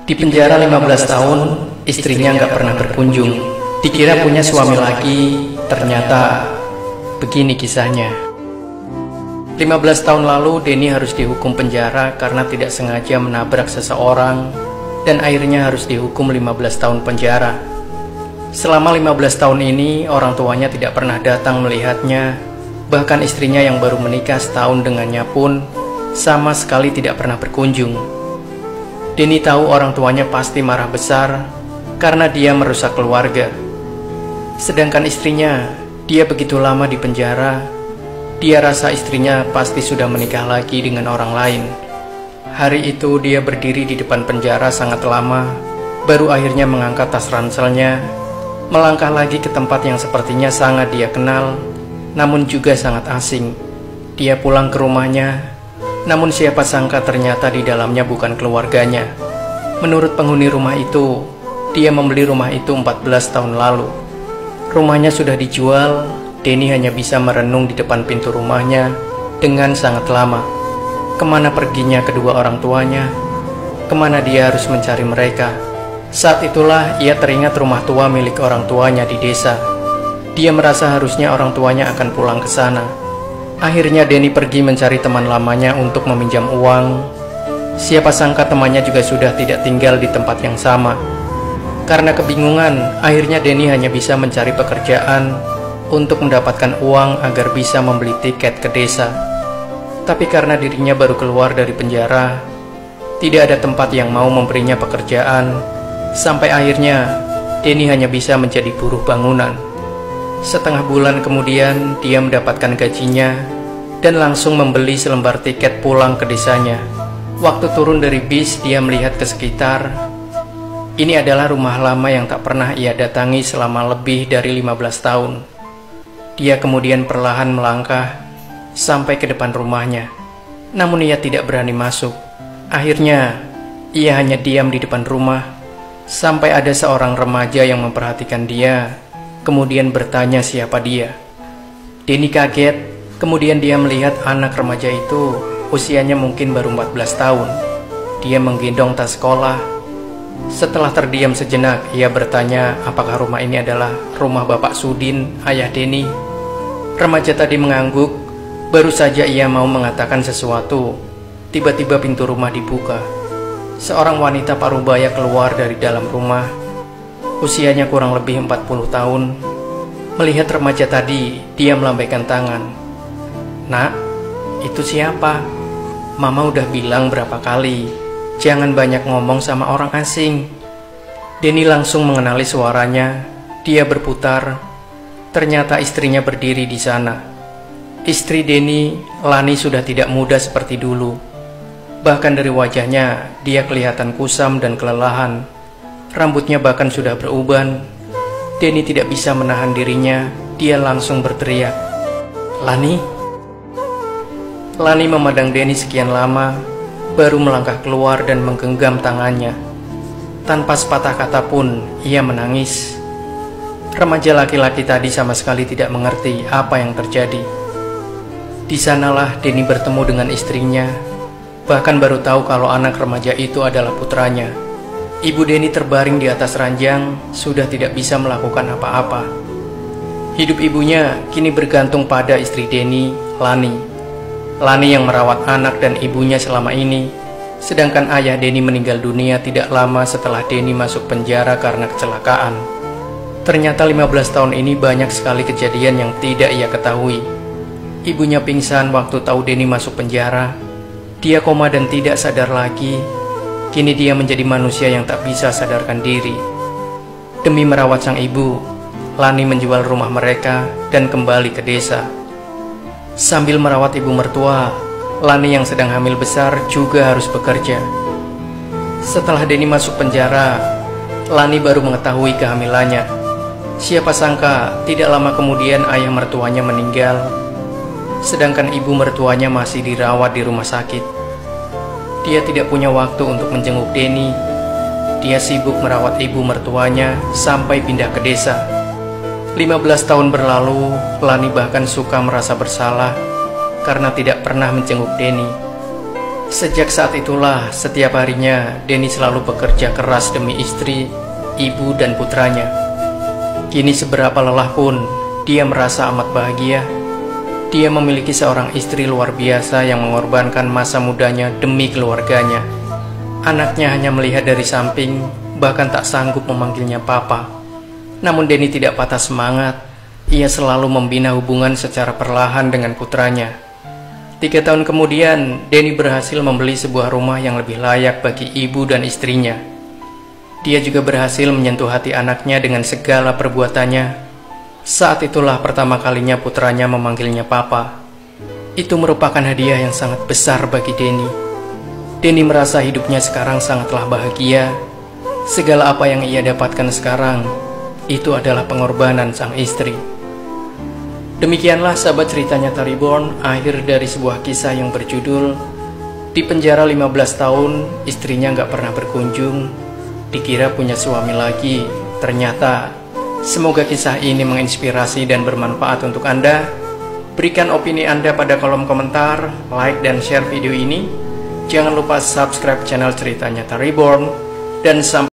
Di penjara 15 tahun, istrinya nggak pernah berkunjung. Dikira punya suami lagi, ternyata begini kisahnya. 15 tahun lalu, Denny harus dihukum penjara karena tidak sengaja menabrak seseorang, dan akhirnya harus dihukum 15 tahun penjara. Selama 15 tahun ini, orang tuanya tidak pernah datang melihatnya, bahkan istrinya yang baru menikah setahun dengannya pun sama sekali tidak pernah berkunjung. Denny tahu orang tuanya pasti marah besar karena dia merusak keluarga. Sedangkan istrinya, dia begitu lama di penjara, dia rasa istrinya pasti sudah menikah lagi dengan orang lain. Hari itu dia berdiri di depan penjara sangat lama, baru akhirnya mengangkat tas ranselnya, melangkah lagi ke tempat yang sepertinya sangat dia kenal, namun juga sangat asing. Dia pulang ke rumahnya, namun siapa sangka ternyata di dalamnya bukan keluarganya. Menurut penghuni rumah itu, dia membeli rumah itu 14 tahun lalu. Rumahnya sudah dijual, Denny hanya bisa merenung di depan pintu rumahnya dengan sangat lama. Kemana perginya kedua orang tuanya? Kemana dia harus mencari mereka? Saat itulah ia teringat rumah tua milik orang tuanya di desa. Dia merasa harusnya orang tuanya akan pulang ke sana. Akhirnya Denny pergi mencari teman lamanya untuk meminjam uang. Siapa sangka temannya juga sudah tidak tinggal di tempat yang sama. Karena kebingungan, akhirnya Denny hanya bisa mencari pekerjaan untuk mendapatkan uang agar bisa membeli tiket ke desa. Tapi karena dirinya baru keluar dari penjara, tidak ada tempat yang mau memberinya pekerjaan. Sampai akhirnya Denny hanya bisa menjadi buruh bangunan. Setengah bulan kemudian, dia mendapatkan gajinya dan langsung membeli selembar tiket pulang ke desanya. Waktu turun dari bis, dia melihat ke sekitar. Ini adalah rumah lama yang tak pernah ia datangi selama lebih dari 15 tahun. Dia kemudian perlahan melangkah sampai ke depan rumahnya. Namun ia tidak berani masuk. Akhirnya, ia hanya diam di depan rumah sampai ada seorang remaja yang memperhatikan dia, kemudian bertanya siapa dia. Denny kaget, kemudian dia melihat anak remaja itu usianya mungkin baru 14 tahun. Dia menggendong tas sekolah. Setelah terdiam sejenak, ia bertanya apakah rumah ini adalah rumah Bapak Sudin, ayah Denny. Remaja tadi mengangguk, baru saja ia mau mengatakan sesuatu. Tiba-tiba pintu rumah dibuka. Seorang wanita parubaya keluar dari dalam rumah. Usianya kurang lebih 40 tahun. Melihat remaja tadi, dia melambaikan tangan. "Nak, itu siapa? Mama udah bilang berapa kali, jangan banyak ngomong sama orang asing." Denny langsung mengenali suaranya. Dia berputar. Ternyata istrinya berdiri di sana. Istri Denny, Lani, sudah tidak muda seperti dulu. Bahkan dari wajahnya, dia kelihatan kusam dan kelelahan. Rambutnya bahkan sudah beruban. Denny tidak bisa menahan dirinya. Dia langsung berteriak, "Lani!" Lani memandang Denny sekian lama, baru melangkah keluar dan menggenggam tangannya. Tanpa sepatah kata pun, ia menangis. Remaja laki-laki tadi sama sekali tidak mengerti apa yang terjadi. Di sanalah Denny bertemu dengan istrinya, bahkan baru tahu kalau anak remaja itu adalah putranya. Ibu Denny terbaring di atas ranjang, sudah tidak bisa melakukan apa-apa. Hidup ibunya kini bergantung pada istri Denny, Lani. Lani yang merawat anak dan ibunya selama ini, sedangkan ayah Denny meninggal dunia tidak lama setelah Denny masuk penjara karena kecelakaan. Ternyata 15 tahun ini banyak sekali kejadian yang tidak ia ketahui. Ibunya pingsan waktu tahu Denny masuk penjara. Dia koma dan tidak sadar lagi. Kini dia menjadi manusia yang tak bisa sadarkan diri. Demi merawat sang ibu, Lani menjual rumah mereka dan kembali ke desa. Sambil merawat ibu mertua, Lani yang sedang hamil besar juga harus bekerja. Setelah Denny masuk penjara, Lani baru mengetahui kehamilannya. Siapa sangka tidak lama kemudian ayah mertuanya meninggal, sedangkan ibu mertuanya masih dirawat di rumah sakit. Dia tidak punya waktu untuk menjenguk Denny. Dia sibuk merawat ibu mertuanya sampai pindah ke desa. 15 tahun berlalu, Lani bahkan suka merasa bersalah karena tidak pernah menjenguk Denny. Sejak saat itulah, setiap harinya Denny selalu bekerja keras demi istri, ibu, dan putranya. Kini seberapa lelah pun, dia merasa amat bahagia. Dia memiliki seorang istri luar biasa yang mengorbankan masa mudanya demi keluarganya. Anaknya hanya melihat dari samping, bahkan tak sanggup memanggilnya papa. Namun Denny tidak patah semangat. Ia selalu membina hubungan secara perlahan dengan putranya. 3 tahun kemudian, Denny berhasil membeli sebuah rumah yang lebih layak bagi ibu dan istrinya. Dia juga berhasil menyentuh hati anaknya dengan segala perbuatannya. Saat itulah pertama kalinya putranya memanggilnya papa. Itu merupakan hadiah yang sangat besar bagi Denny. Denny merasa hidupnya sekarang sangatlah bahagia. Segala apa yang ia dapatkan sekarang, itu adalah pengorbanan sang istri. Demikianlah sahabat cerita nyata Reborn, akhir dari sebuah kisah yang berjudul Di penjara 15 tahun, istrinya gak pernah berkunjung, dikira punya suami lagi, ternyata. Semoga kisah ini menginspirasi dan bermanfaat untuk Anda. Berikan opini Anda pada kolom komentar, like dan share video ini. Jangan lupa subscribe channel cerita nyata Reborn, dan sampai